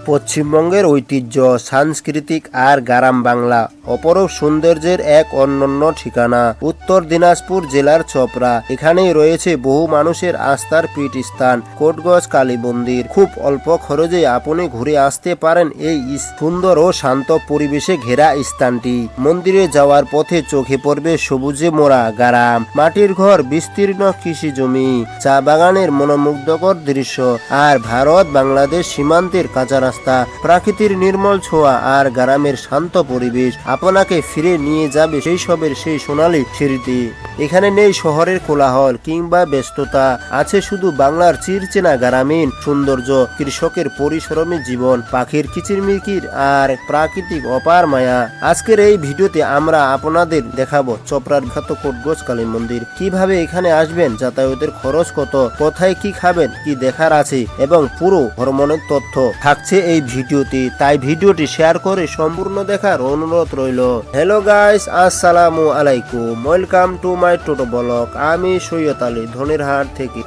পশ্চিমবঙ্গের ঐতিহ্য, সাংস্কৃতিক আর গ্রাম বাংলা অপরূপ সৌন্দর্যের এক অনন্য ঠিকানা উত্তর দিনাজপুর জেলার চপড়া। এখানেই রয়েছে বহু মানুষের আস্থার পীঠস্থান কোটগজ কালী মন্দির। খুব অল্প খরচে আপনি ঘুরে আসতে পারেন এই সুন্দর ও শান্ত পরিবেশে ঘেরা স্থানটি। মন্দিরে যাওয়ার পথে চোখে পড়বে সবুজে মোড়া গ্রাম, মাটির ঘর, বিস্তীর্ণ কৃষি জমি, চা বাগানের মনোমুগ্ধকর দৃশ্য আর ভারত বাংলাদেশ সীমান্তের কাঁচা রাস্তা। প্রাকৃতির নির্মল ছোঁয়া আর গ্রামের শান্ত পরিবেশ আপনাকে ফিরে নিয়ে যাবে শৈশবের সেই সোনালী স্মৃতি। এখানে নেই শহরের কোলাহল কিংবা ব্যস্ততা, আছে শুধু বাংলার চিরচেনা গ্রামীণ সৌন্দর্য, কৃষকের পরিশ্রমী জীবন, পাখির কিচিরমিচির আর প্রাকৃতিক অপার মায়া। আজকের এই ভিডিওতে আমরা আপনাদের দেখাবো চপড়ার বিখ্যাত কোটগজ কালী মন্দির, কিভাবে এখানে আসবেন, যাতায়াতের খরচ কত, কোথায় কি খাবেন, কি দেখার আছে এবং পুরো ভ্রমণের তথ্য থাকছে এই ভিডিওতে। তাই ভিডিওটি শেয়ার করে সম্পূর্ণ দেখার অনুরোধ রইল। হ্যালো গাইস, আসসালামু আলাইকুম, welcome to my toto blog. আমি সৈয়দ আলী ধনিরহাট থেকে।